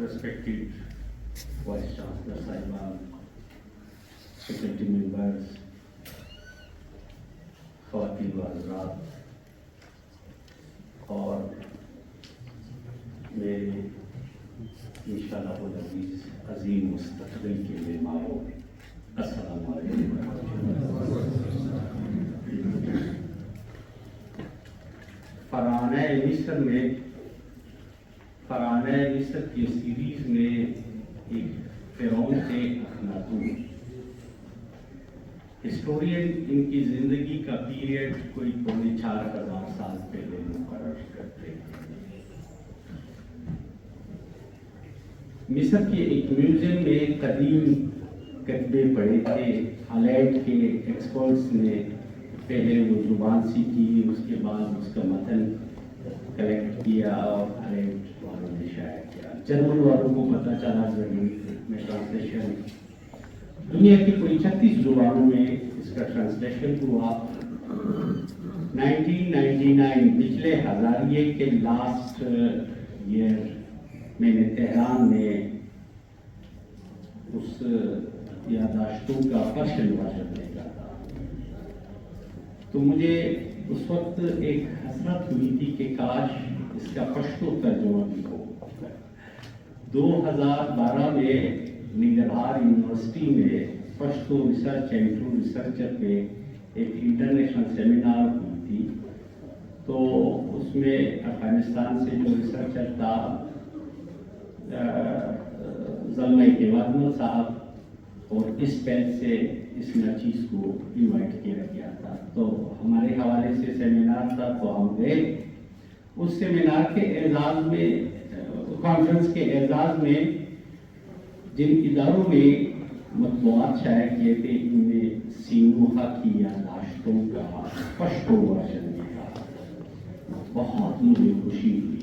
respected Vice Chancellor Sahiban, Faculty members, خواتین و حضرات اور میرے انشاءاللہ العزیز عظیم مستقبل کے مہمانوں، السلام علیکم فرعونۂ مصر کی سیریز میں ایک فرعون تھے اخناتون۔ ہسٹورین ان کی زندگی کا پیریڈ کوئی 4,500 سال پہلے مقرر کرتے ہیں۔ مصر کے ایک میوزیم میں قدیم کتبے پڑے تھے، الائٹ کے ایکسپرٹس نے پہلے وہ زبان سیکھی، اس کے بعد اس کا متن کلیکٹ کیا اور الائٹ والوں نے شائع کیا۔ جرمن والوں کو پتہ چلا میں ٹرانسلیشن دنیا کی کوئی 36 زبانوں میں اس کا ٹرانسلیشن ہوا۔ 1999 پچھلے ہزاریے کے لاسٹ ایئر میں نے تہران میں اس یادداشتوں کا پرشین ورژن دیکھا تھا، تو مجھے اس وقت ایک حسرت ہوئی تھی کہ کاش اس کا پشتو ترجمہ بھی ہو۔ 2012 میں نگرہار یونیورسٹی میں پشتو ریسرچ اینڈ ریسرچر پہ ایک انٹرنیشنل سیمینار ہوئی تھی، تو اس میں افغانستان سے جو ریسرچر تھا زلمہ دیوادمل صاحب، اور اس پہل سے اس نرچیز کو انوائٹ کیا گیا تھا، تو ہمارے حوالے سے سیمینار تھا تو ہم گئے۔ اس سیمینار کے اعزاز میں، کانفرنس کے اعزاز میں جن اداروں نے مطبوعات شائع کیے تھے، ان میں سینوہا کی یادداشتوں کا پشتو ورژن تھا۔ بہت مجھے خوشی ہوئی۔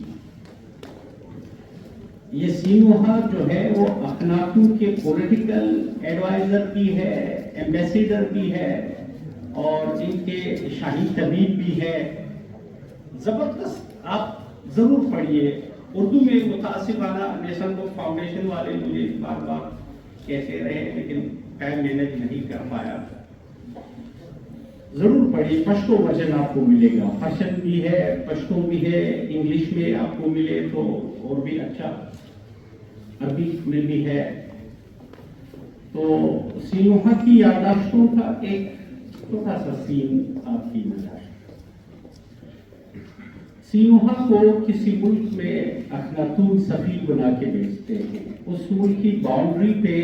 یہ سینوہا جو ہے وہ اخناتون کے پولیٹیکل ایڈوائزر بھی ہے، ایمبیسیڈر بھی ہے، اور ان کے شاہی طبیب بھی ہے۔ زبردست، آپ ضرور پڑھیے۔ اردو میں متاسفانہ نیشنل بک فاؤنڈیشن والے مجھے بار بار کہتے رہے، لیکن ٹائم مینیج نہیں کر پایا۔ ضرور پڑھیے، پشتو ورژن آپ کو ملے گا، پرشین بھی ہے، پشتو بھی ہے، انگلش میں آپ کو ملے تو اور بھی اچھا، عربی میں بھی ہے۔ تو سینوہا کی یادداشتوں کا ایک چھوٹا سا سین آپ کی نظر۔ سینوہا کو کسی ملک میں اخناتون سفیر بنا کے بھیجتے ہیں۔ اس ملک کی باؤنڈری پہ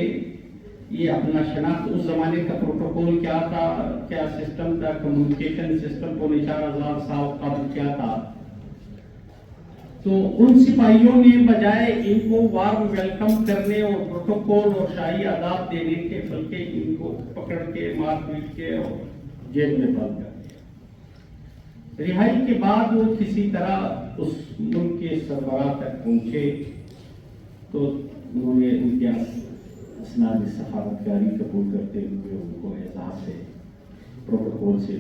یہ اپنا شناخت، اس زمانے کا پروٹوکول کیا تھا، کیا سسٹم تھا، کمیونیکیشن سسٹم کو 4,000 سال قبل کیا تھا، تو ان سپاہیوں نے بجائے ان کو وارم ویلکم کرنے اور پروٹوکول اور شاہی آداب دینے کے، بلکہ ان کو پکڑ کے مار پیٹ کے اور جیل میں بند کر دیا۔ رہائی کے بعد وہ کسی طرح اس ملک کے سربراہ تک پہنچے، تو انہوں نے ان کے اسناد سفارتکاری قبول کرتے ہوئے ان کو اعزاز سے پروٹوکول سے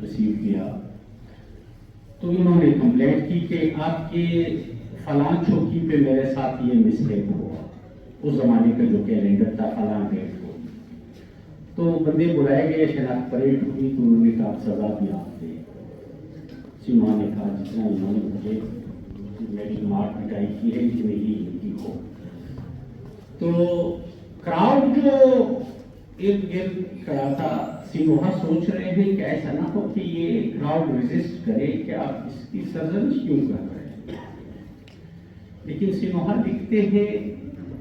ریسیو کیا۔ تو انہوں نے کمپلینٹ کی کہ آپ کے فلاں چوکی پہ میرے ساتھ یہ مسٹیک ہوا، اس زمانے کا جو کیلنڈر تھا فلاں ڈیٹ کو، تو بندے بلائے گئے، شناخت پریڈ ہوئی، تو انہوں نے کہا سزا بھی آپ دے۔ سینوہا نے کہا جتنا انہوں نے مجھے میری مار پٹائی کی ہے اتنی ہی ان کی ہو۔ تو کراؤڈ جو ارد گرد کھڑا تھا، سینوہا سوچ رہے ہیں کہ ایسا نہ ہو کہ یہ کراؤڈ ریزسٹ کرے کہ آپ اس کی سرزنش کیوں کر رہے ہیں، لیکن سینوہا لکھتے ہیں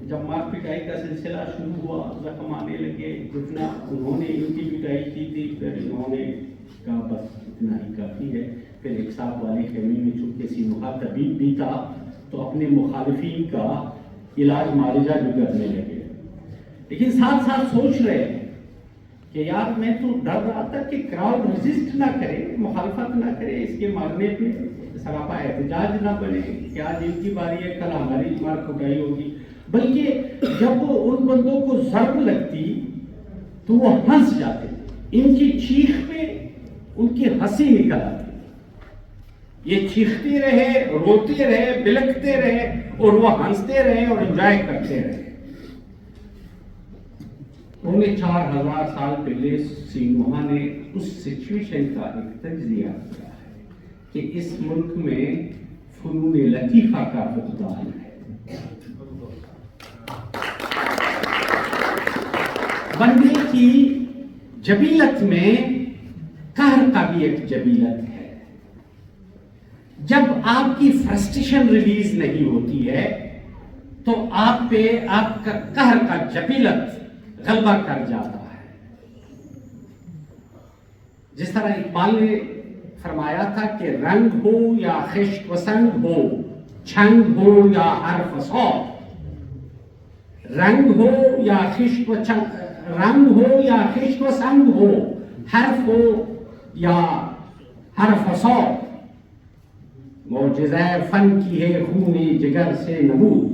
جب مار پٹائی کا سلسلہ شروع ہوا، زخم آنے لگے، جتنا انہوں نے ان کی پٹائی کی تھی، پھر انہوں نے کہا بس اتنا ہی کافی ہے۔ پھر ایک صاحب والے خیمے میں، چونکہ سینوہا طبیب بھی تھا، تو اپنے مخالفین کا علاج معالجہ بھی کرنے لگے، لیکن ساتھ ساتھ سوچ رہے ہیں کہ یار میں تو ڈر رہا تھا کہ کراؤڈ ریزسٹ نہ کرے، مخالفت نہ کرے، اس کے مارنے پہ سراپا احتجاج نہ بنے کہ آج ان کی باری ہے کل ہماری مار کٹائی ہوگی، بلکہ جب ان بندوں کو ضرب لگتی تو وہ ہنس جاتے، ان کی چیخ پہ ان کی ہنسی نکل آتی۔ یہ چیختے رہے، روتے رہے، بلکتے رہے اور وہ ہنستے رہے اور انجوائے کرتے رہے. انہیں 4000 سال پہلے سینوہا نے اس سچویشن کا ایک تجزیہ کیا ہے کہ اس ملک میں فنون لطیفہ کا فقدان ہے. بندے کی جبیلت میں قہر کا بھی ایک جبیلت ہے. جب آپ کی فرسٹریشن ریلیز نہیں ہوتی ہے تو آپ پہ آپ کا قہر کا جبیلت غلبہ کر جاتا ہے. جس طرح اقبال نے فرمایا تھا کہ رنگ ہو یا خشک و سنگ ہو، چھنگ ہو یا حرف صوت، رنگ ہو یا خشک و رنگ ہو یا خشک و سنگ ہو، حرف ہو یا حرف صوت، معجزہ فن کی ہے خون جگر سے نبود.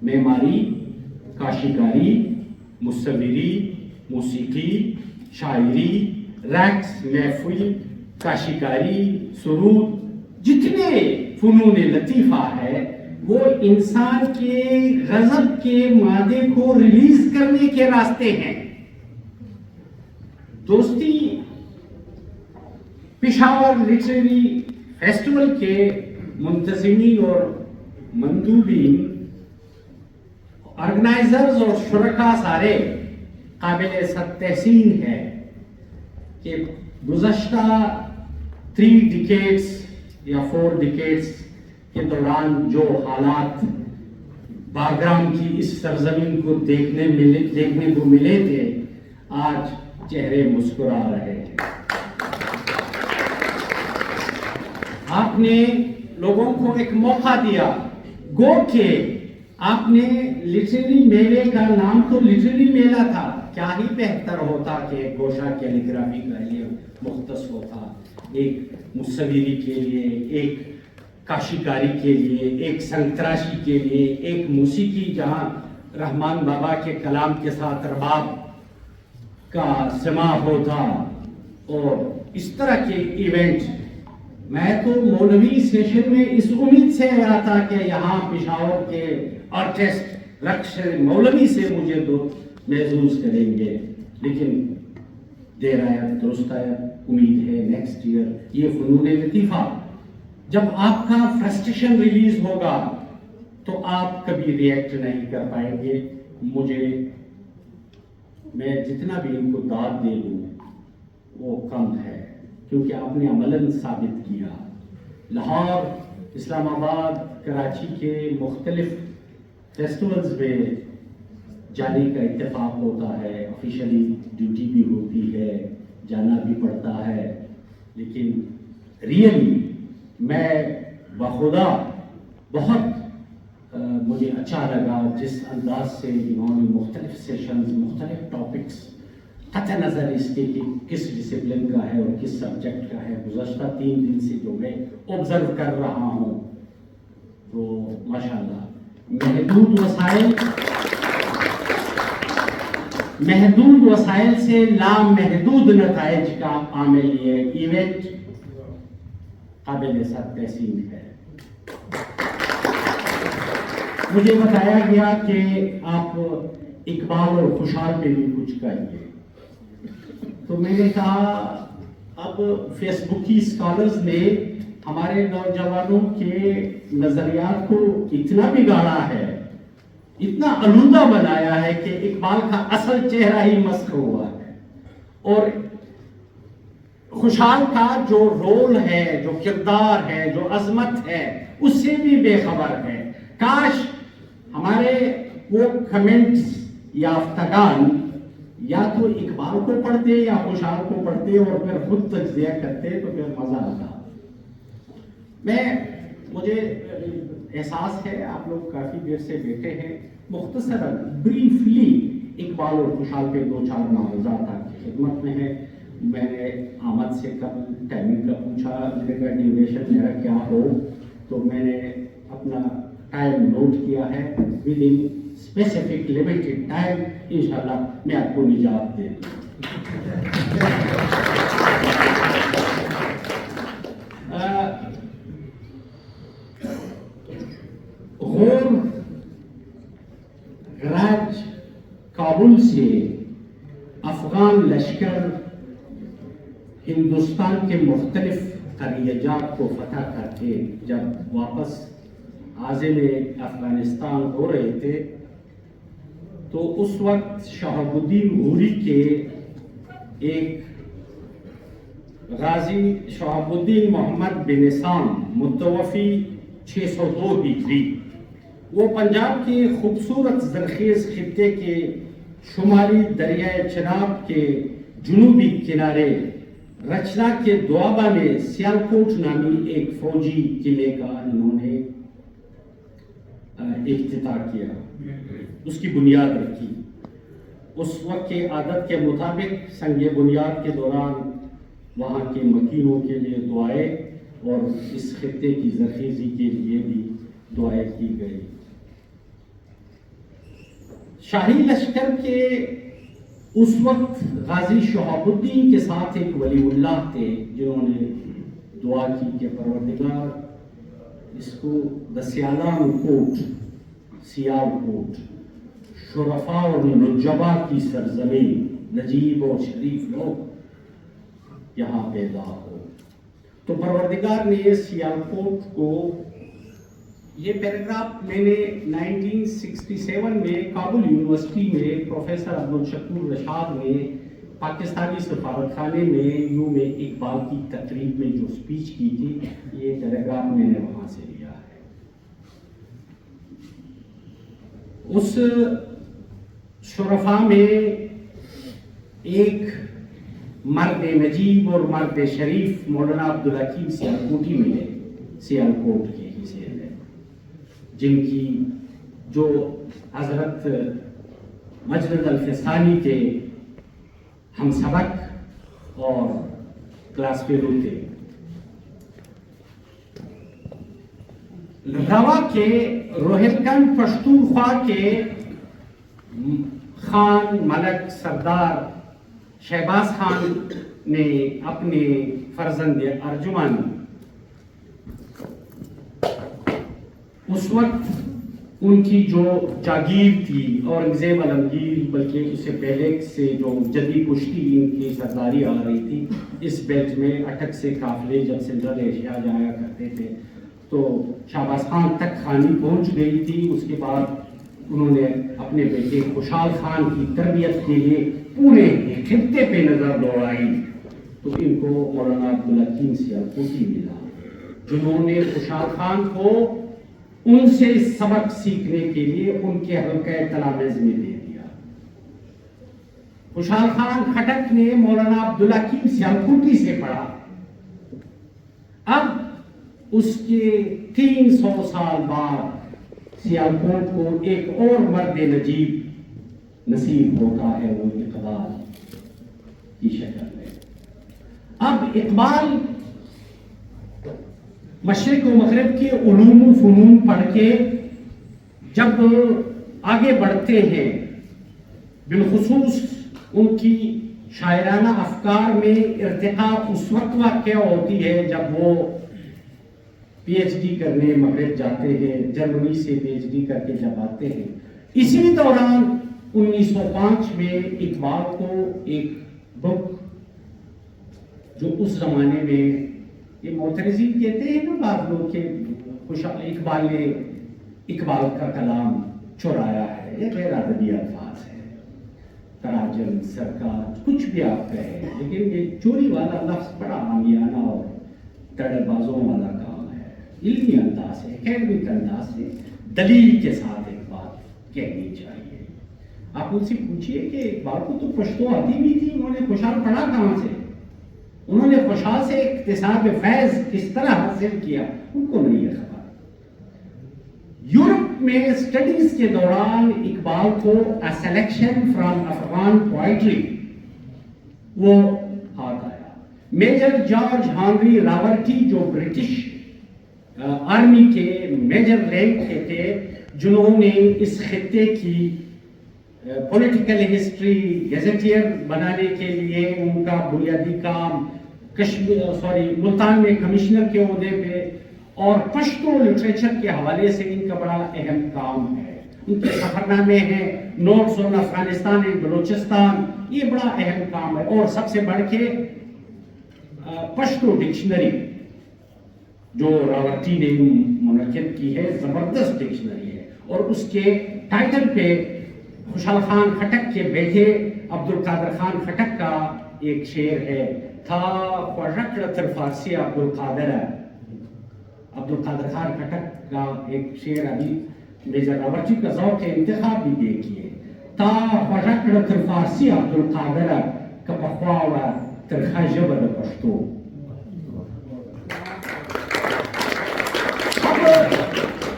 معماری، کاشیکاری، مصوری، موسیقی، شاعری، رقص، محفل، کاشیکاری، سرود، جتنے فنون لطیفہ ہے وہ انسان کے غضب کے مادے کو ریلیز کرنے کے راستے ہیں. دوستی پشاور لٹریری فیسٹیول کے منتظمین اور مندوبین، آرگنائزرز اور شرکا سارے قابل تحسین ہے کہ گزشتہ 3 ڈیکیڈز یا 4 ڈیکیڈز کے دوران جو حالات باگرام کی اس سرزمین کو دیکھنے کو ملے تھے، آج چہرے مسکرا رہے ہیں. آپ نے لوگوں کو ایک موقع دیا، گو کہ آپ نے لٹریری میلے کا نام تو لٹریری میلہ تھا، کیا ہی بہتر ہوتا کہ ایک گوشہ کیلیگرافی کا لیے مختص ہوتا، ایک مصوری کے لیے، ایک کاشیکاری کے لیے، ایک سنگ تراشی کے لیے، ایک موسیقی جہاں رحمان بابا کے کلام کے ساتھ رباب کا سماع ہوتا، اور اس طرح کے ایونٹ. میں تو مولوی سیشن میں اس امید سے آیا تھا کہ یہاں پشاور کے آرٹسٹ رقص مولوی سے مجھے دو محظوظ کریں گے، لیکن دیر آیا درست آیا. امید ہے نیکسٹ ایئر یہ فنون لطیفہ جب آپ کا فرسٹریشن ریلیز ہوگا تو آپ کبھی ریئیکٹ نہیں کر پائیں گے. میں جتنا بھی ان کو داد دے دوں وہ کم ہے، کیونکہ آپ نے عملاً ثابت کیا. لاہور، اسلام آباد، کراچی کے مختلف فیسٹیولز میں جانے کا اتفاق ہوتا ہے، آفیشلی ڈیوٹی بھی ہوتی ہے، جانا بھی پڑتا ہے، لیکن ریئلی میں بخدا بہت مجھے اچھا لگا جس انداز سے انہوں نے مختلف سیشنز، مختلف ٹاپکس، قطع نظر اس کے کہ کس ڈسپلن کا ہے اور کس سبجیکٹ کا ہے، گزشتہ 3 دن سے جو میں آبزرو کر رہا ہوں، تو ماشاءاللہ محدود وسائل سے لامحدود نتائج کا عامل یہ ایونٹ قابل تحسین ہے. مجھے بتایا گیا کہ آپ اقبال اور خوشحال پہ بھی کچھ کریے، تو میں نے کہا اب فیس بک کی اسکالرز نے ہمارے نوجوانوں کے نظریات کو اتنا بگاڑا ہے، اتنا آلودہ بنایا ہے کہ اقبال کا اصل چہرہ ہی مسخ ہوا ہے، اور خوشحال کا جو رول ہے، جو کردار ہے، جو عظمت ہے، اس سے بھی بے خبر ہے. کاش ہمارے وہ کمنٹس یافتگان یا تو اقبال کو پڑھتے یا خوشحال کو پڑھتے اور پھر خود تجزیہ کرتے تو پھر مزہ آتا. مجھے احساس ہے آپ لوگ کافی دیر سے بیٹھے ہیں، مختصراً بریفلی اقبال اور خوشحال پہ 2-4 معروضات آپ کی خدمت میں ہے. میں نے آمد سے قبل ٹائمنگ کا پوچھا، میں نے کہا ڈیوریشن میرا کیا ہو، تو میں نے اپنا ٹائم نوٹ کیا ہے. With in specific limited time انشاءاللہ میں آپ کو نجات دے دوں. کابل سے افغان لشکر ہندوستان کے مختلف قریہ جات کو فتح کر کے جب واپس عازم افغانستان ہو رہے تھے تو اس وقت شہاب الدین غوری کے ایک غازی شہاب الدین محمد بن سام متوفی 602 ہجری، وہ پنجاب کے خوبصورت زرخیز خطے کے شمالی دریائے چناب کے جنوبی کنارے رچنا کے دوابہ میں سیالکوٹ نامی ایک فوجی قلعے کا انہوں نے افتتاح کیا، اس کی بنیاد رکھی۔ اس وقت کے عادت کے مطابق سنگ بنیاد کے دوران وہاں کے مکینوں کے لیے دعائیں اور اس خطے کی زرخیزی کے لیے بھی دعائیں کی گئی۔ شاہی لشکر کے اس وقت غازی شہاب الدین کے ساتھ ایک ولی اللہ تھے جنہوں نے دعا کی کہ پروردگار اس کو دسیالان کوٹ، سیال کوٹ، شرفاء اور نجبا کی سرزمین، نجیب اور شریف لوگ یہاں پیدا ہو۔ تو پروردگار نے یہ سیالکوٹ کو، یہ پیراگراف میں نے 1967 میں کابل یونیورسٹی میں پروفیسر عبدالشکور رشاد نے پاکستانی سفارت خانے میں یوم اقبال کی تقریب میں جو سپیچ کی تھی، یہ پیراگراف میں نے وہاں سے لیا ہے۔ اس شرفاء میں ایک مرد نجیب اور مرد شریف مولانا عبدالحکیم سیالکوٹی ملے، سیالکوٹ کے ہی سے ہے، جن کی جو حضرت مجرد الفسانی کے ہم سبق اور کلاس فیلو تھے۔ روا کے روہلکنڈ پشتونخوا کے خان ملک سردار شہباز خان نے اپنے فرزند ارجمن اس وقت ان کی جو جاگیر تھی، اورنگزیب عالمگیر بلکہ اس سے پہلے سے جو جدی کشتی ان کی سرداری آ رہی تھی، اس بیلٹ میں اٹک سے قافلے جب سندھ ایشیا جایا کرتے تھے تو شہباز خان تک خانی پہنچ گئی تھی۔ اس کے بعد انہوں نے اپنے بیٹے خوشحال خان کی تربیت کے لیے پورے خطے پہ نظر دوڑائی تو ان کو مولانا عبدالحکیم سیالکوٹی ملا، جنہوں نے خوشحال خان کو ان سے سبق سیکھنے کے لیے ان کے حلقہ تلامذ میں دے دیا۔ خوشحال خان خٹک نے مولانا عبدالحکیم سیالکوٹی سے پڑھا۔ اب اس کے 300 سال بعد سیالکوٹ کو ایک اور مرد نجیب نصیب ہوتا ہے، وہ اقبال کی شکل میں۔ اب اقبال مشرق و مغرب کے علوم و فنون پڑھ کے جب آگے بڑھتے ہیں، بالخصوص ان کی شاعرانہ افکار میں ارتقاء اس وقت واقع ہوتی ہے جب وہ پی ایچ ڈی کرنے مغرب جاتے ہیں، جرمنی سے پی ایچ ڈی کر کے جب آتے ہیں۔ اسی دوران 1905 میں اقبال کو ایک بک جو اس زمانے میں یہ معترضین کہتے ہیں نا بعض لوگ کہ اقبال نے اقبال کا کلام چرایا ہے، یہ غیر ادبی الفاظ ہے، تراجم، سرکار، کچھ بھی آپ کہیں، لیکن یہ چوری والا لفظ بڑا عامیانہ اور تڑے بازوں والا کام ہے۔ علمی انداز سے، اکیڈمک انداز سے دلیل کے ساتھ ایک بات کہنی چاہیے۔ آپ ان سے پوچھئے کہ اقبال کو تو پشتو آتی بھی تھی، انہوں نے خوشحال پڑھا کہاں سے، انہوں نے خوشحال سے اکتساب فیض کس طرح حاصل کیا، ان کو نہیں ہے خبر۔ یورپ میں اسٹڈیز کے دوران اقبال کو A Selection from Afghan Poetry وہ ہاتھ آیا۔ میجر جارج ہنری راورٹی جو برٹش آرمی کے میجر رینک کے تھے، جنہوں نے اس خطے کی پولیٹیکل ہسٹری گیزیٹیئر بنانے کے لیے ان کا بنیادی کام ملتان میں کمشنر کے عہدے پہ اور پشتو لٹریچر کے حوالے سے ان کا بڑا اہم کام ہے۔ ان کے سفر نامے ہیں، notes on Afghanistan and Balochistan, یہ بڑا اہم کام ہے. اور سب سے بڑھ کے پشتو ڈکشنری جو راورٹی نے منعقد کی ہے، زبردست ڈکشنری ہے، اور اس کے ٹائٹل پہ خوشحال خان خٹک کے بیٹے عبدالقادر خان خٹک کا ایک شعر ہے، تھا رکڑتر فارسی عبدالقادر خان خٹک کا ایک شعر ابھی میجر راورٹی کا ذوق انتخاب بھی دیکھیے، تا رکڑتر فارسی عبدالقادر کا پخواوہ ترخہ ژبه د پښتو.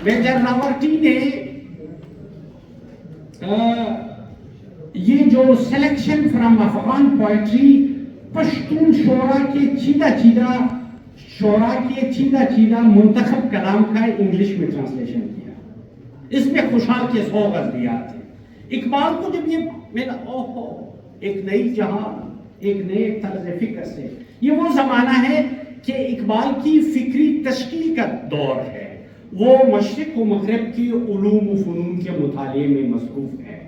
میجر راورٹی نے یہ جو selection from Afghan poetry Pashtun شعراء کے چیدہ منتخب کلام کا انگلش میں ٹرانسلیشن کیا. اس میں خوشحال کے 100 غزلیات تھے. اقبال کو جب یہ ایک نئی جہان، ایک نئے طرز فکر سے، یہ وہ زمانہ ہے کہ اقبال کی فکری تشکیل کا دور ہے. وہ مشرق و مغرب کی علوم و فنون کے مطالعے میں مصروف ہے.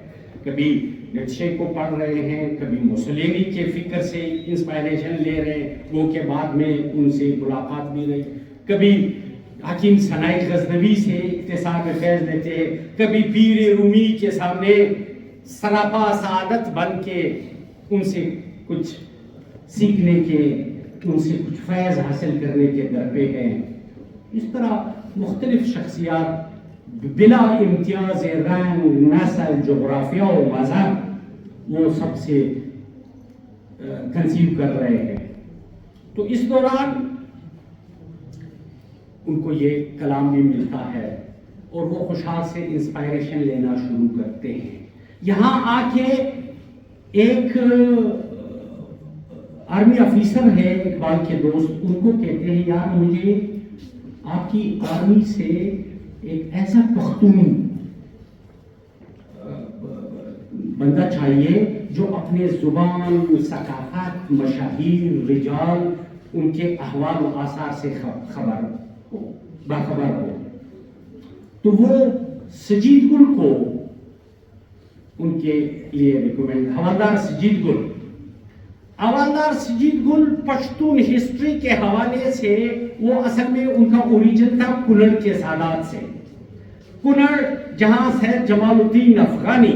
کبھی نیٹشے کو پڑھ رہے ہیں، کبھی موسولینی کے فکر سے انسپائریشن لے رہے ہیں، وہ کے بعد میں ان سے ملاقات بھی رہی. کبھی حکیم ثنائی غزنوی سے اقتصاد فیض لیتے، کبھی پیر رومی کے سامنے سراپا سعادت بن کے ان سے کچھ سیکھنے کے، ان سے کچھ فیض حاصل کرنے کے درپے ہیں. اس طرح مختلف شخصیات بلا امتیاز رنگ، نسل، جغرافیہ و مذہب وہ سب سے کنسیو کر رہے ہیں. تو اس دوران ان کو یہ کلام بھی ملتا ہے اور وہ خوشحال سے انسپائریشن لینا شروع کرتے ہیں. یہاں آ کے ایک آرمی آفیسر ہے اقبال کے دوست، ان کو کہتے ہیں یار مجھے آپ کی آرمی سے ایک ایسا پختون بندہ چاہیے جو اپنے زبان، ثقافت، مشاہیر، رجال، ان کے احوال و آثار سے باخبر ہو. تو وہ سجید گل کو ان کے لیے ریکمینڈ، حوالدار سجید گل پشتون ہسٹری کے حوالے سے وہ اصل میں ان کا اوریجن تھا کنڑ کے سادات سے. کنڑ جہاں سید جمال الدین افغانی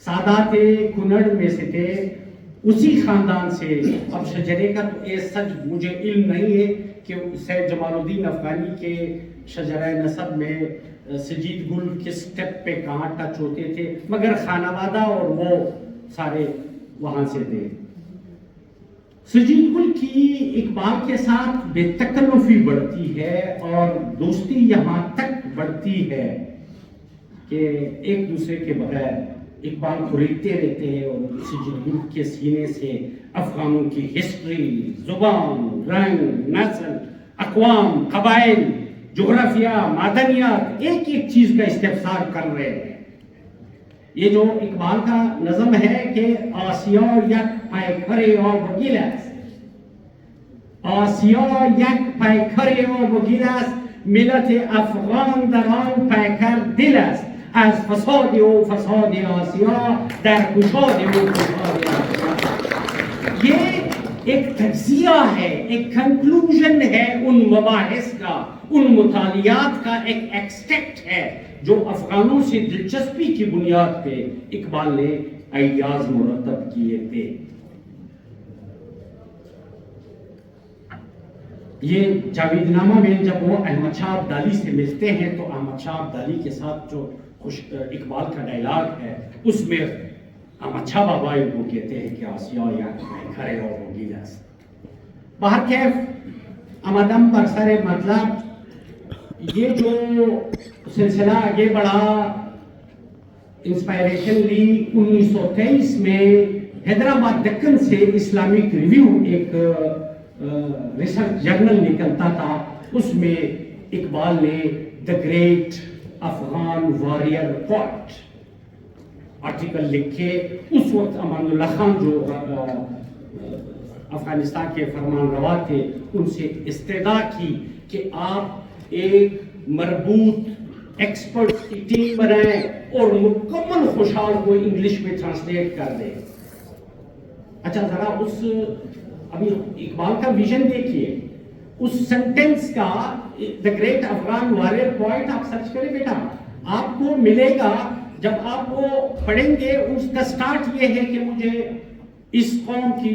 سادات کنڑ میں سے تھے، اسی خاندان سے. اب شجرے کا تو سچ مجھے علم نہیں ہے کہ سید جمال الدین افغانی کے شجرہ نسب میں سجید گل کس سٹیپ پہ کہاں ٹچ ہوتے تھے، مگر خانوادہ اور وہ سارے وہاں سے تھے. سجید گل کی اقبال کے ساتھ بے تکلفی بڑھتی ہے اور دوستی یہاں تک بڑھتی ہے کہ ایک دوسرے کے بغیر اقبال خریدتے رہتے ہیں اور سجید گل کے سینے سے افغانوں کی ہسٹری، زبان، رنگ، نسل، اقوام، قبائل، جغرافیہ، معدنیات، ایک ایک چیز کا استفسار کر رہے ہیں. یہ جو اقبال کا نظم ہے کہ آسیا یک پیکر آب و گل است، آسیا یک پیکر آب و گل است، ملت افغان در آن پیکر دل است، از فساد او فساد آسیا در گشاد او گشاد آسیا. یہ ایک تجزیہ ہے، ایک کنکلوژن ہے ان مباحث کا، ان مطالعات کا ایک ایکسٹریکٹ ہے جو افغانوں سے دلچسپی کی بنیاد پہ اقبال نے ایاز مرتب کیے تھے. یہ جاوید نامہ میں جب وہ احمد شاہ ابدالی سے ملتے ہیں تو احمد شاہ ابدالی کے ساتھ جو اقبال کا ڈائلاگ ہے اس میں احمد شاہ بابا ان کو کہتے ہیں کہ آسیا یا کھڑے ہو گی. باہر کیف آمدم برسر مطلب یہ جو سلسلہ آگے بڑھا، انسپائریشن لی. 1923 میں حیدرآباد دکن سے اسلامک ریویو ایک ریسرچ جرنل نکلتا تھا، اس میں اقبال نے the great Afghan warrior poet article لکھے. اس وقت امان اللہ خان جو افغانستان کے فرمان روا تھے ان سے استدعا کی کہ آپ ایک مربوط ایکسپرٹس کی ٹیم بنائیں اور مکمل خوشحال کو انگلش میں ٹرانسلیٹ کر دیں. اچھا ذرا اس ابھی اقبال کا ویژن دیکھیے, اس سینٹینس کا the great Afghan warrior point آپ سرچ کریں بیٹا, آپ کو ملے گا. جب آپ وہ پڑھیں گے اس کا سٹارٹ یہ ہے کہ مجھے اس قوم کی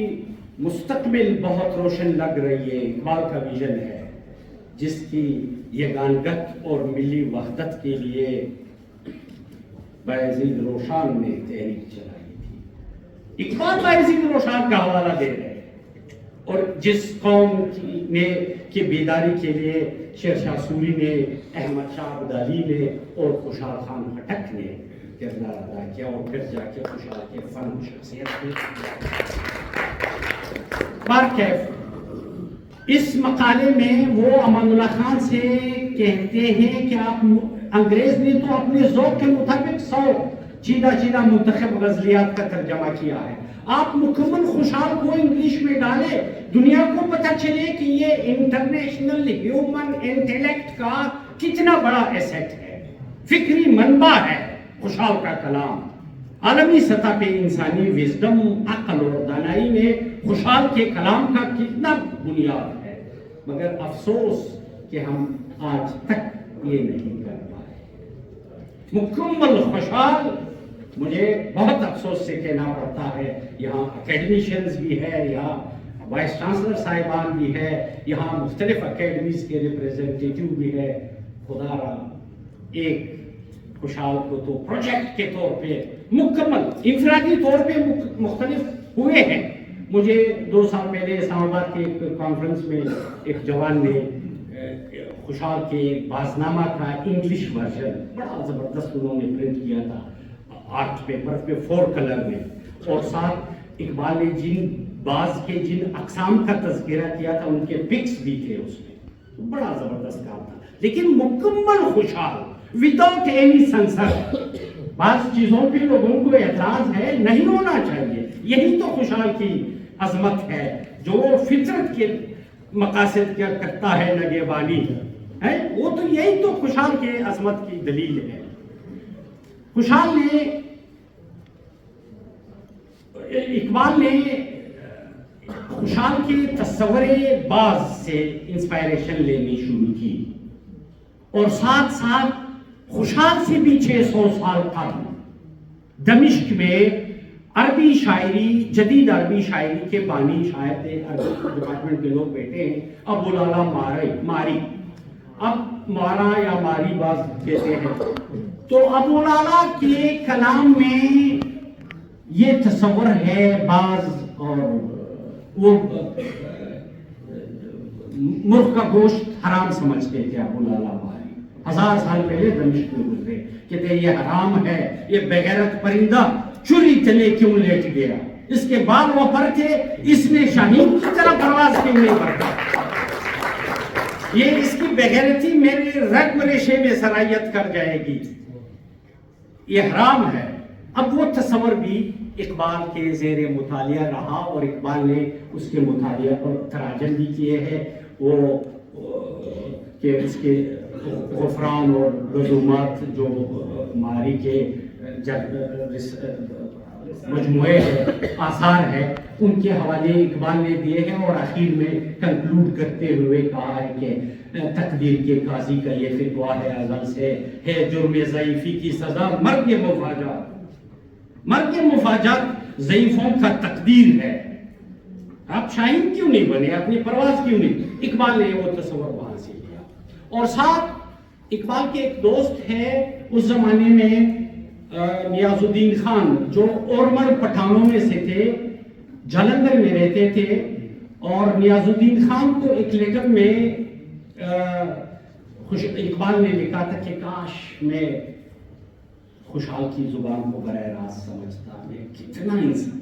مستقبل بہت روشن لگ رہی ہے. اقبال کا ویژن ہے جس کی یگانگت اور ملی وحدت کے لیے بایزید روشان نے تحریک چلائی تھی. اقبال بایزید روشان کا حوالہ دے رہے ہیں, اور جس قوم کی بیداری کے لیے شیر شاہ سوری نے, احمد شاہ ابدالی نے اور خوشحال خان خٹک نے کردار ادا کیا, اور پھر جا کے خوشحال کے فن و شخصیت کی. بارکیف اس مقالے میں وہ امان اللہ خان سے کہتے ہیں کہ آپ انگریز نے تو اپنے ذوق کے مطابق 100 چیدہ منتخب غزلیات کا ترجمہ کیا ہے, آپ مکمل خوشحال کو انگلش میں ڈالیں, دنیا کو پتہ چلے کہ یہ انٹرنیشنل ہیومن انٹیلیکٹ کا کتنا بڑا ایسٹ ہے, فکری منبع ہے خوشحال کا کلام. عالمی سطح پہ انسانی وزڈم, عقل اور دانائی میں خوشحال کے کلام کا کتنا بنیاد ہے, مگر افسوس کہ ہم آج تک یہ نہیں کر پائے. مکمل خوشحال, مجھے بہت افسوس سے کہنا پڑتا ہے, یہاں اکیڈمیشنز بھی ہے, یہاں وائس چانسلر صاحبان بھی ہے, یہاں مختلف اکیڈمیز کے ریپریزنٹیٹیو بھی ہے. خدا را ایک خوشحال کو تو پروجیکٹ کے طور پہ مکمل انفرادی طور پہ مختلف ہوئے ہیں. مجھے 2 سال پہلے اسلام آباد کے ایک کانفرنس میں ایک جوان نے خوشحال کے بازنامہ کا انگلش ورژن بڑا زبردست انہوں نے پرنٹ کیا تھا آرٹ پیپر پہ 4 کلر میں, اور ساتھ اقبال نے جن باز کے جن اقسام کا تذکرہ کیا تھا ان کے پکس بھی تھے اس میں. بڑا زبردست کام تھا, لیکن مکمل خوشحال وداؤٹ اینی سنسر. بعض چیزوں پہ لوگوں کو اعتراض ہے, نہیں ہونا چاہیے, یہی تو خوشحال کی عظمت ہے, جو فطرت کے مقاصد کیا کرتا ہے نگہبانی ہے, وہ تو یہی تو خوشحال کے عظمت کی دلیل ہے. خوشحال نے, اقبال نے خوشحال کے تصور باز سے انسپائریشن لینی شروع کی, اور ساتھ ساتھ خوشحال سے بھی 600 سال قبل دمشق میں عربی شاعری, جدید عربی شاعری کے بانی شاعر تھے, عربی ڈپارٹمنٹ کے لوگ بیٹھے ہیں, ابو لالا ماری, اب مارا یا ماری باز کہتے ہیں. تو ابو لالا کے کلام میں یہ تصور ہے باز, اور وہ مرغ کا گوشت حرام سمجھتے تھے ابو لالا ماری, 1000 سال پہلے دمشق میں گزرے, کہتے یہ حرام ہے, یہ بغیرت پرندہ چوری تلے کیوں لیٹ گیا, اس کے بال وہ پر تھے, اس نے شاہین کی طرح پرواز کیوں نہیں کرتا, یہ اس کی بغیرتی میرے رگ و ریشے میں سرایت کر جائے گی, یہ حرام ہے. اب وہ تصور بھی اقبال کے زیر مطالعہ رہا, اور اقبال نے اس کے مطالعہ پر تراجم بھی کیے ہیں, وہ کہ اس کے غفران اور لزومات جو ماری کے مجموعے ہے, آثار ہے, ان کے حوالے اقبال نے دیے ہیں, اور آخر میں کنکلوڈ کرتے ہوئے کہا ہے کہ تقدیر کے قاضی کا یہ فتویٰ ہے ازل سے, ہے جرم ضعیفی کی سزا مرگ مفاجات, مرگ مفاجات ضعیفوں کا تقدیر ہے. آپ شاہین کیوں نہیں بنے, اپنی پرواز کیوں نہیں؟ اقبال نے وہ تصور وہاں سے لیا. اور ساتھ اقبال کے ایک دوست ہے اس زمانے میں نیاز الدین خان, جو اورمر پٹھانوں میں سے تھے, جلندھر میں رہتے تھے, اور نیاز الدین خان کو ایک لیٹر میں اقبال نے لکھا تھا کہ کاش میں خوشحال کی زبان کو براہ راست سمجھتا, میں کتنا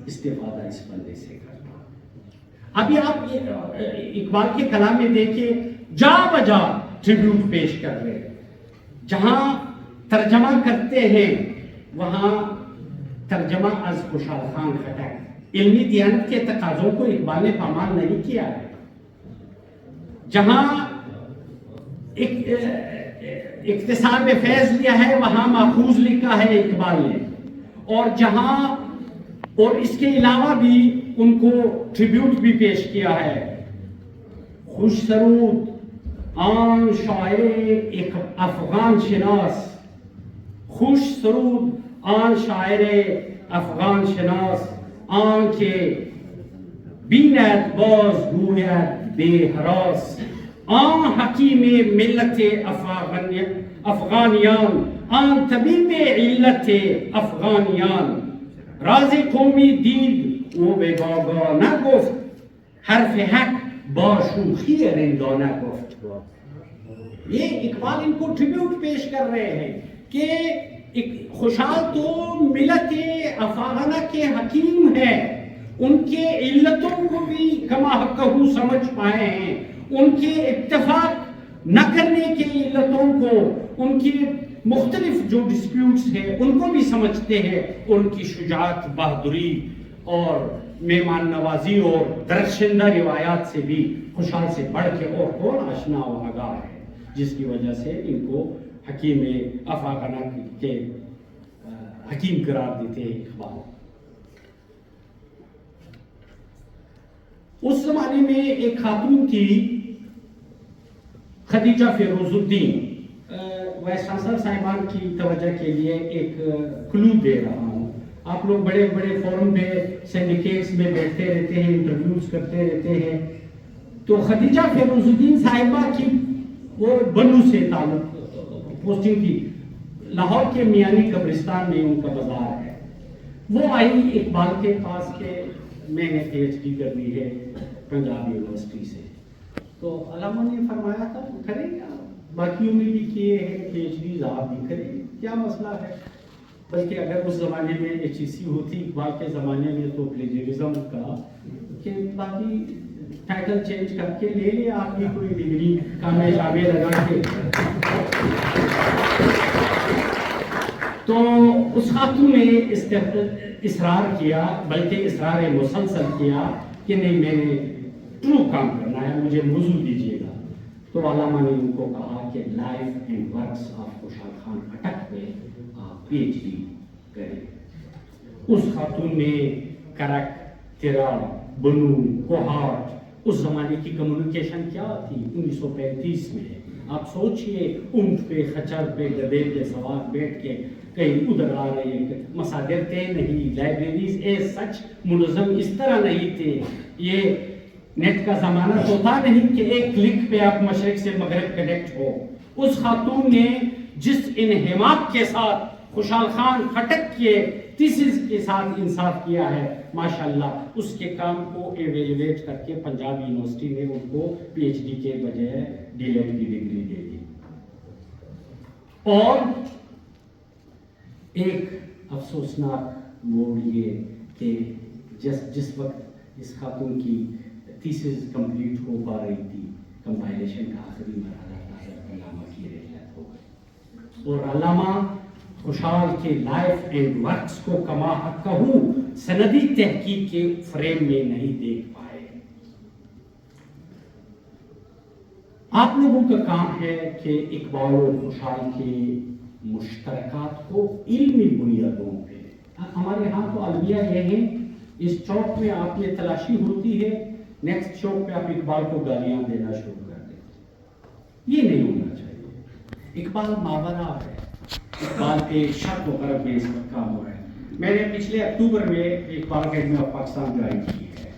استفادہ اس بندے سے کرتا. ابھی آپ اقبال کے کلام میں دیکھیں, جا بجا ٹریبیوٹ پیش کر رہے ہیں, جہاں ترجمہ کرتے ہیں وہاں ترجمہ از خوشحال خان خٹک. علمی دیانت کے تقاضوں کو اقبال نے پامال نہیں کیا ہے. جہاں اقتصاد فیض لیا ہے وہاں ماخوذ لکھا ہے اقبال نے، اور جہاں اور اس کے علاوہ بھی ان کو ٹریبیوٹ بھی پیش کیا ہے. خوش سرود آن شاعر ایک افغان شناس، خوش سرود آن شاعر افغان شناس، آن کے بیند باز گوید بے ہراس، آن حکیم ملت افغانیان، آن طبیب علت افغانیان، راز قومی دید وہ بے گاگا نہ گفت، حرف حق با شوخی رندانہ گفت. یہ اقبال ان کو ٹریبیوٹ پیش کر رہے ہیں کہ خوشحال تو ملت افغانہ کے حکیم ہیں، ان کے علتوں کو بھی کما حقہ سمجھ پائے ہیں، ان کے اتفاق نہ کرنے کے علتوں کو، ان کی مختلف جو ڈسپیوٹس ہیں ان کو بھی سمجھتے ہیں، ان کی شجاعت، بہادری اور مہمان نوازی اور درخشندہ روایات سے بھی خوشحال سے بڑھ کے اور کون آشنا و آگاہ ہے، جس کی وجہ سے ان کو حکیم افغانہ کے حکیم قرار دیتے ہیں اقبال. اس زمانے میں ایک خاتون تھی خدیجہ فیروز الدین. وائس چانسلر صاحبان کی توجہ کے لیے ایک کلو دے رہا ہوں. آپ لوگ بڑے بڑے فورم پہ سینڈیکیٹس میں بیٹھتے رہتے ہیں، انٹرویوز کرتے رہتے ہیں. تو خدیجہ فیروز الدین صاحبہ کی وہ بنو سے تعلق پوسٹنگ تھی، لاہور کے میانی قبرستان میں ان کا بازار ہے. وہ آئی اقبال کے پاس کہ میں نے پی ایچ ڈی کرنی ہے پنجاب یونیورسٹی سے. تو علامہ نے فرمایا تھا کریں گے، باقیوں نے بھی کیے ہیں پی ایچ ڈیز، آپ بھی کریں، کیا مسئلہ ہے. بلکہ اگر اس زمانے میں ایچ ای سی ہوتی اقبال کے زمانے میں تو پلیجرزم کا کہ باقی ٹائٹل چینج کر کے لے لے آپ کی کوئی ڈگری کامے شامے لگا کے. تو اس خاتون نے اصرار کیا، بلکہ اصرار مسلسل کیا کہ نہیں میں نے ٹرو کام کرنا ہے، مجھے موضوع دیجیے گا. تو علامہ نے ان کو کہا کہ life and works of Khushal Khan Khattak پہ آپ پی ایچ ڈی کریں. اس خاتون نے کرک، تیرا، بنو، کوہاٹ، اس زمانے کی کمیونیکیشن کیا تھی 1935 میں. آپ سوچئے اونٹ پہ، خچر پہ، گدھے پہ سوار بیٹھ کے کہیں ادھر آ رہے ہیں، مصادر تھے نہیں، لائبریریز ایز سچ منظم اس طرح نہیں تھے. یہ نیٹ کا زمانہ تو تھا نہیں کہ ایک کلک پہ آپ مشرق سے مغرب کنیکٹ ہو. اس خاتون نے جس انہماک کے ساتھ خوشحال خان خٹک کے تھیسس کے ساتھ انصاف کیا ہے، ماشاءاللہ اس کے کام کو ایویلویٹ کر کے پنجاب یونیورسٹی نے ان کو پی ایچ ڈی کے بجائے ڈی ایل ایڈ کی ڈگری دے دی. اور ایک افسوسناک موڑ یہ کہ جس وقت اس خاتون کی تھیسس کمپلیٹ ہو پا رہی تھی، کمپائلیشن کا آخری مرحلہ تھا، علامہ کی رحلت ہو گئی. اور علامہ خوشحال کے لائف اینڈ ورکس کو کما حقہ سندی تحقیق کے فریم میں نہیں دیکھ پائے. آپ لوگوں کا کام ہے کہ اقبال اور خوشحال کے مشترکات کو علمی بنیادوں پہ، ہمارے ہاں تو المیہ یہ ہیں، اس چوک میں آپ نے تلاشی ہوتی ہے، نیکسٹ چوک پہ آپ اقبال کو گالیاں دینا شروع کر دیتے. یہ نہیں ہونا چاہیے. اقبال ماورا ہے، اقبال کے شرق و غرب میں اس وقت کام ہو رہا ہے. میں نے پچھلے اکتوبر میں Iqbal academy of Pakistan join کی ہے.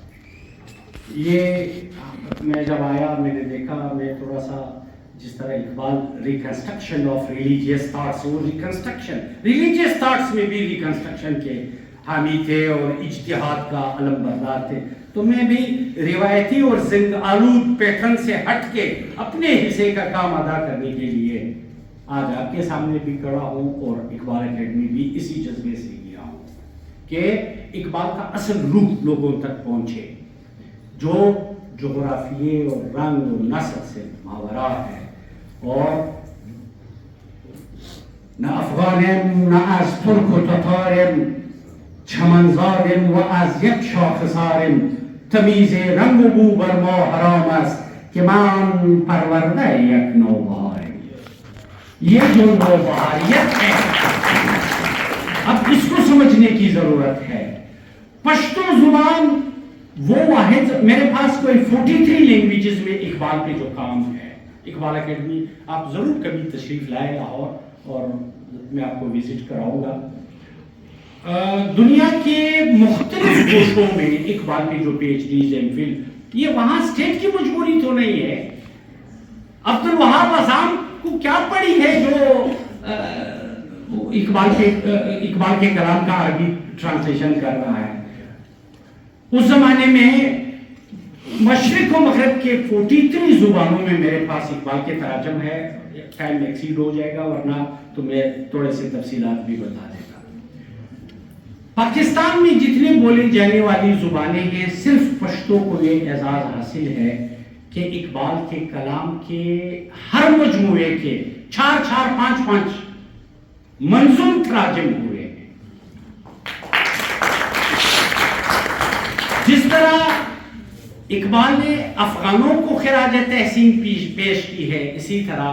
یہ میں جب آیا میں نے دیکھا، میں تھوڑا سا جس طرح Iqbal reconstruction of religious thoughts, وہ ریکنسٹرکشن ریلیجیس تھاٹس میں بھی ریکنسٹرکشن کے حامی تھے اور اجتہاد کا علم بردار تھے. تو میں بھی روایتی اور زند آلود پیٹرن سے ہٹ کے اپنے حصے کا کام ادا کرنے کے لیے آج آپ کے سامنے بھی کھڑا ہوں، اور اقبال اکیڈمی بھی اسی جذبے سے کیا ہوں کہ اقبال کا اصل روح لوگوں تک پہنچے، جو جغرافیے اور رنگ اور نسل سے ماورا ہے، اور نہ افغانم نہ از ترک و تتارم، چمنزارم و از یک شاخسارم، تمیز رنگ و بو بر ما حرام است که من پرورده یک نوبهارم. یہ جو نوبہاریت ہے اب اس کو سمجھنے کی ضرورت ہے. پشتو زبان وہ واحد, میرے پاس کوئی 43 لینگویجز میں اقبال پہ جو کام ہے, اقبال اکیڈمی آپ ضرور کبھی تشریف لائے لاہور, اور میں آپ کو وزٹ کراؤں گا. دنیا کے مختلف گوشوں میں اقبال کی جو P H Ds M Phil, یہ وہاں اسٹیٹ کی مجبوری تو نہیں ہے. عبدالوہاب اذان کو کیا پڑی ہے جو اقبال کے کلام کا عربی ٹرانسلیشن کر رہا ہے. اس زمانے میں مشرق و مغرب کے 43 زبانوں میں میرے پاس اقبال کے تراجم ہے. ٹائم ایکسیڈ ہو جائے گا ورنہ تو میں تھوڑے سے تفصیلات بھی بتا دے گا. پاکستان میں جتنے بولی جانے والی زبانیں ہیں, صرف پشتو کو یہ اعزاز حاصل ہے کہ اقبال کے کلام کے ہر مجموعے کے 4-4-5-5 منظوم تراجم ہوئے ہیں. جس طرح اقبال نے افغانوں کو خراج تحسین پیش کی ہے, اسی طرح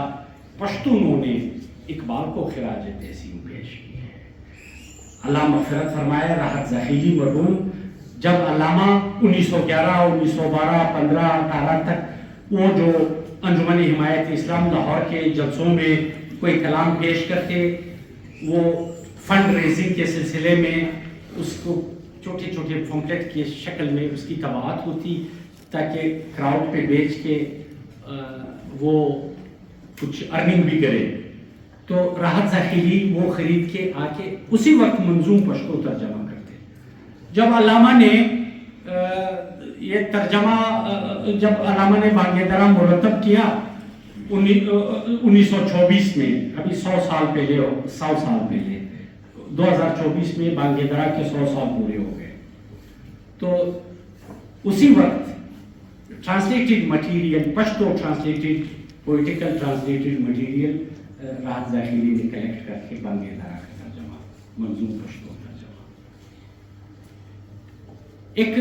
پشتونوں نے اقبال کو خراج تحسین پیش کی ہے. اللہ مغفرت فرمائے راحت ذخیری مرحوم, جب علامہ 1911, 1912, 15, 18 تک وہ جو انجمن حمایت اسلام لاہور کے جلسوں میں کوئی کلام پیش کرتے, وہ فنڈ ریزنگ کے سلسلے میں اس کو چھوٹے چھوٹے پمفلٹ کی شکل میں اس کی طباعت ہوتی تاکہ کراؤڈ پہ بیچ کے وہ کچھ ارننگ بھی کرے. تو راحت ذخیری وہ خرید کے آ کے اسی وقت منظوم پشتو ترجمہ کرتے. جب علامہ نے یہ ترجمہ, جب علامہ نے بانگے درا مرتب کیا 1924 میں, ابھی 100 سال پہلے 2024 میں بانگے درا کے 100 سال پورے ہو گئے. تو اسی وقت translated material, Pashto translated political translated material Rahat Zakhri نے کلیکٹ کر کے بانگے درا کا ترجمہ, منظوم پشتو ترجمہ. ایک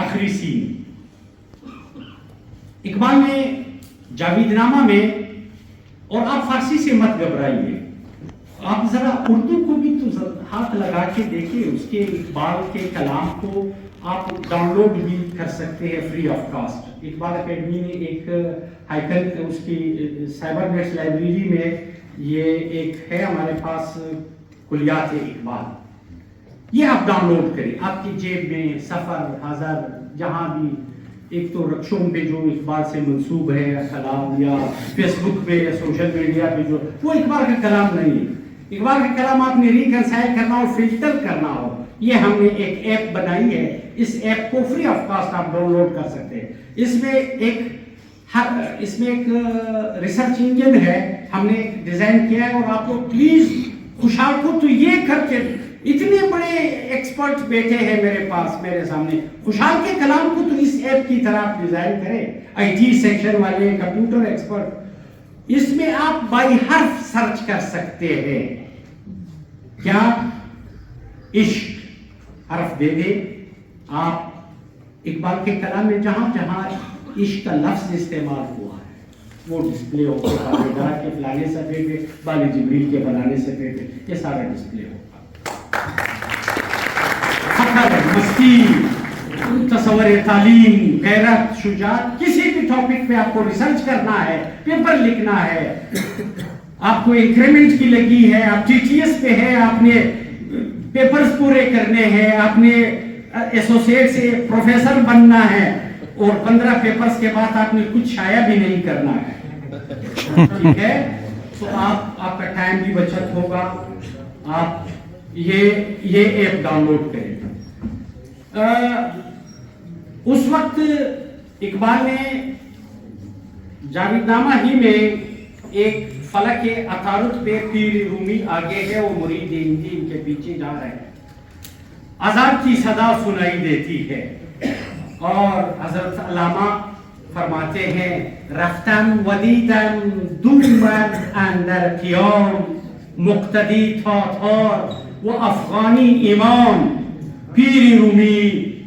آخری سین اقبال نے جاوید نامہ میں, اور آپ فارسی سے مت گھبرائیے, آپ ذرا اردو کو بھی تو ہاتھ لگا کے دیکھیں. اس کے اقبال کے کلام کو آپ ڈاؤن لوڈ بھی کر سکتے ہیں free of cost. Iqbal academy نے ایک ہائیکن اس کی سائبر نیٹس لائبریری میں یہ ایک ہے ہمارے پاس کلیات اقبال, یہ آپ ڈاؤن لوڈ کریں آپ کی جیب میں, سفر حاضر جہاں بھی. ایک تو رکشوں پہ جو اقبال سے منسوب ہے کلام, یا فیس بک پہ یا سوشل میڈیا پہ جو, وہ اقبال کا کلام نہیں ہے. اقبال کا کلام آپ نے ریکنسائل کرنا ہو, فلٹر کرنا ہو, یہ ہم نے ایک ایپ بنائی ہے. اس ایپ کو فری آف کاسٹ آپ ڈاؤن لوڈ کر سکتے ہیں. اس میں ایک ریسرچ انجن ہے ہم نے ڈیزائن کیا ہے, اور آپ کو پلیز خوشحال کو تو یہ کر کے, اتنے بڑے ایکسپرٹ بیٹھے ہیں میرے پاس میرے سامنے, خوشحال کے کلام کو تو اس ایپ کی طرح آپ ڈیزائن کریں. آئی ٹی سیکشن والے, کمپیوٹر ایکسپرٹ, اس میں آپ بائی حرف سرچ کر سکتے ہیں. کیا عشق حرف دے دے, آپ اقبال کے کلام میں جہاں جہاں عشق کا لفظ استعمال ہوا ہے وہ ڈسپلے ہوگا. بانگے کے فلانے صفحے پہ, بال جبریل کے فلانے صفحے پہ, یہ سارا ڈسپلے ہوگا. فخر, مستی, تصور تعلیم, غیرت, شجاعت, کسی بھی ٹاپک پہ آپ کو ریسرچ کرنا ہے, پیپر لکھنا ہے, آپ کو انکریمنٹ کی لگی ہے, آپ ٹی ٹی ایس پہ ہے, آپ نے پیپرز پورے کرنے ہیں, آپ نے ایسوسیٹ سے پروفیسر بننا ہے, اور 15 پیپرز کے بعد آپ نے کچھ شائع بھی نہیں کرنا ہے, ٹھیک ہے. تو آپ کا ٹائم بھی بچت ہوگا. آپ یہ ایپ ڈاؤن لوڈ کریں. اس وقت اقبال نے جاوید نامہ ہی میں ایک فلک عطارد پہ پیر رومی آگے ہے, وہ مرید ان کے پیچھے جا رہے ہیں. عذاب کی صدا سنائی دیتی ہے, اور حضرت علامہ فرماتے ہیں رفتن ودیدن دومن اندر قیام, مقتدی تاتار و افغانی ایمان, پیر رومی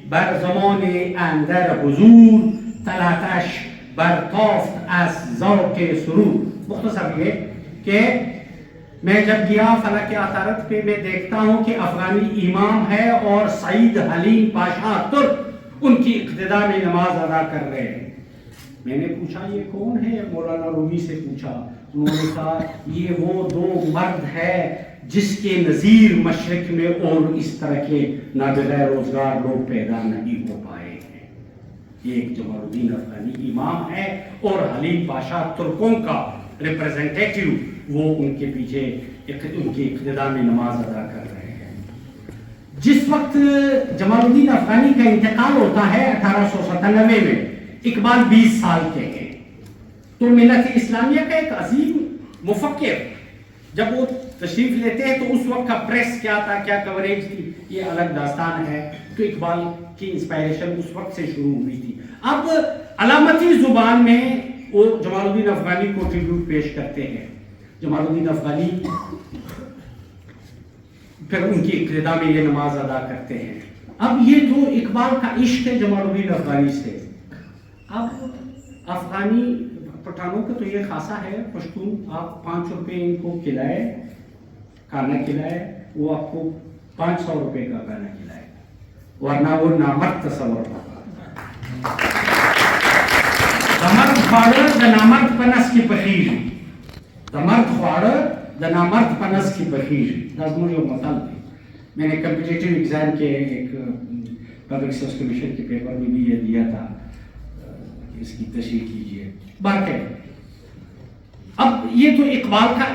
بر زمان اندر حضور, طلعتش برتافت از ذوق سرور. مختصر یہ کہ میں جب گیا فلک عطارد پہ میں دیکھتا ہوں کہ افغانی امام ہے اور سعید حلیم پاشا ترک ان کی اقتداء میں نماز ادا کر رہے ہیں. میں نے پوچھا یہ کون ہے؟ مولانا رومی سے پوچھا. انہوں نے کہا یہ وہ دو مرد ہے جس کے نظیر مشرق میں اور اس طرح کے نابغیر روزگار لوگ پیدا نہیں ہو پائے ہیں. یہ ایک جمال الدین افغانی امام ہے اور حلیم پاشا ترکوں کا ریپریزنٹیٹیو، وہ ان کے پیچھے ان کی اقتداء میں نماز ادا کر رہے ہیں. جس وقت جمال الدین افغانی کا انتقال ہوتا ہے 1897 میں، اقبال 20 سال کے ہیں. تو ملت اسلامیہ کا ایک عظیم مفکر جب وہ تشریف لیتے ہیں تو اس وقت کا پریس کیا تھا، کیا کوریج تھی، یہ الگ داستان ہے. تو اقبال کی انسپائریشن اس وقت سے شروع ہوئی تھی. اب علامتی زبان میں وہ جمال الدین افغانی کو ٹریبیوٹ پیش کرتے ہیں. جمال الدین افغانی پھر ان کی اقتداء میں یہ نماز ادا کرتے ہیں. اب یہ تو اقبال کا عشق ہے جمال الدین افغانی سے. اب افغانی پٹھانوں کا تو یہ خاصا ہے، پشتون آپ 5 روپے ان کو کھلائے، کھانا کھلائے، وہ آپ کو 500 روپے کا کھانا کھلائے، ورنہ وہ نامرد تصور ہوگا. دمرد خواڑ د نامرد پنس کی پخیر، دمرد خواڑ د نامرد پنس کی پخیر، نظم جو مطلب ہے. میں نے کمپیٹیٹیو ایگزام کے ایک پبلک سروس کمیشن کے پیپر میں بھی یہ دیا تھا، اس کی تشریح کیجئے. باقی اب یہ تو اقبال کا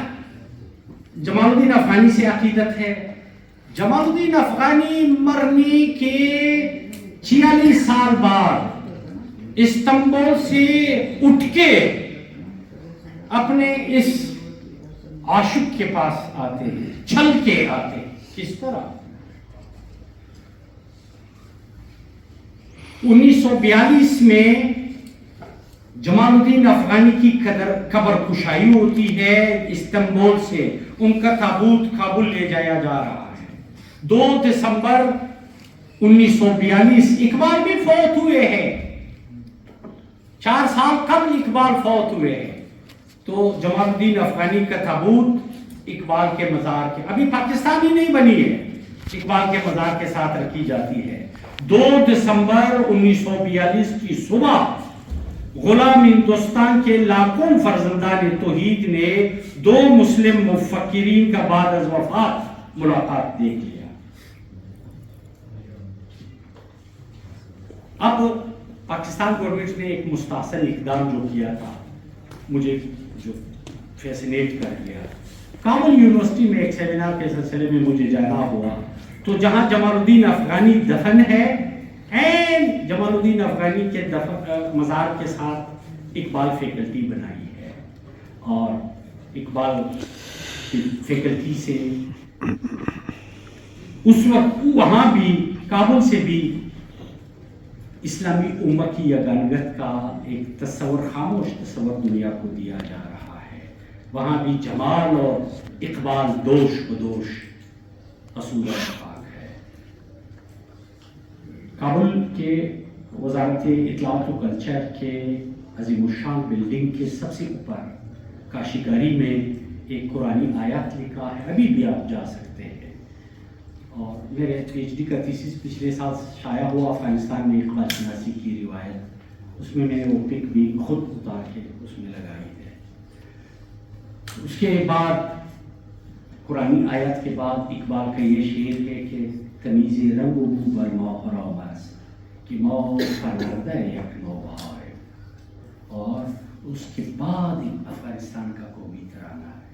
جمال الدین افغانی سے عقیدت ہے. جمال الدین افغانی مرنے کے 46 سال بعد استنبول سے اٹھ کے اپنے اس عاشق کے پاس آتے ہیں، چھل کے آتے ہیں. کس طرح؟ 1942 میں جمال الدین افغانی کی قبر کشائی ہوتی ہے استنبول سے. ان کا تابوت کابل لے جایا جا رہا ہے. 2 دسمبر 1942 اقبال بھی فوت ہوئے ہیں. 4 سال قبل اقبال فوت ہوئے ہیں. تو جمال الدین افغانی کا تابوت اقبال کے مزار کے، ابھی پاکستان ہی نہیں بنی ہے، اقبال کے مزار کے ساتھ رکھی جاتی ہے. 2 دسمبر 1942 کی صبح غلام ہندوستان کے لاکھوں فرزندان توحید نے 2 مسلم مفکرین کا بعد از وفات ملاقات دیکھ لیا. اب پاکستان گورنمنٹ نے ایک مستحسن اقدام جو کیا تھا، مجھے جو فیسنیٹ کر لیا. کابل یونیورسٹی میں ایک سیمینار کے سلسلے میں مجھے جانا ہوا، تو جہاں جمال الدین افغانی دفن ہے، جمال الدین افغانی کے مزار کے ساتھ اقبال فیکلٹی بنائی ہے. اور اقبال کی فیکلٹی سے اس وقت وہاں بھی کابل سے بھی اسلامی امت کی یگانگت کا ایک تصور، خاموش تصور دنیا کو دیا جا رہا ہے. وہاں بھی جمال اور اقبال دوش بدوش اصول اتفاق ہے. کابل کے وزارت اطلاعات و کلچر کے عظیم الشان بلڈنگ کے سب سے اوپر کاشیگاری میں ایک قرآنی آیات لکھا ہے، ابھی بھی آپ جا سکتے ہیں. اور میرے پی ایچ ڈی کا تھیسس پچھلے سال شائع ہوا افغانستان میں اقبال شناسی کی روایت، اس میں نے وہ پک بھی خود اتار کے اس میں لگائی ہے. اس کے بعد قرآنی آیات کے بعد اقبال کا یہ شعر ہے کہ تمیز رنگ و بو بر ماه رامز کہ ماه پرورده یک نوبهار. اور اس کے بعد افغانستان کا قومی ترانہ ہے.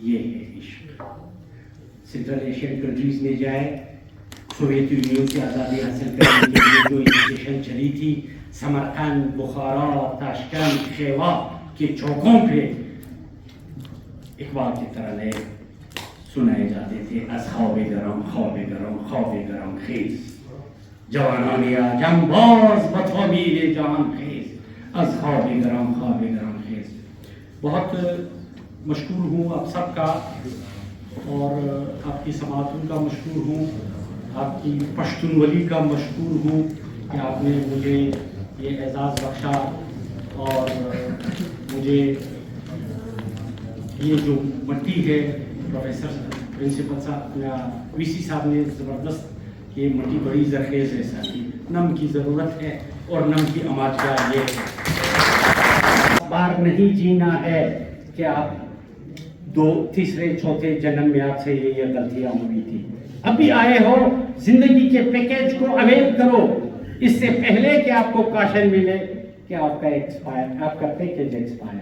یہ ہے عشق. سینٹرل ایشین کنٹریز میں جائے، سوویت یونین سے آزادی حاصل کرنے کے لیے جو انیشیشن چلی تھی، سمرقند، بخارا، تاشکند، خیوا کے چوکوں پہ اقبال کی ترانے سنائے جاتے تھے. از خواب گرم خواب گرم خواب گرم خیز، جوانان آجم باز بطامیر جان خیز، از خواب گرم خواب گرم خیز. بہت مشکور ہوں آپ سب کا، اور آپ کی سماعتوں کا مشکور ہوں، آپ کی پشتون ولی کا مشکور ہوں کہ آپ نے مجھے یہ اعزاز بخشا اور مجھے یہ جو مٹی ہے پروفیسر پرنسپل صاحب وی سی صاحب نے زبردست، یہ مٹی بڑی زرخیز ہے ساتھی، نم کی ضرورت ہے اور نم کی آماج کا یہ بار نہیں جینا ہے کہ آپ دو تیسرے چوتھے جنم میں آپ سے یہ غلطیاں ہوئی تھی. ابھی آئے ہو، زندگی کے پیکیج کو اویل کرو اس سے پہلے کہ آپ کو کاشن ملے کہ آپ کا پیکیج ایکسپائر.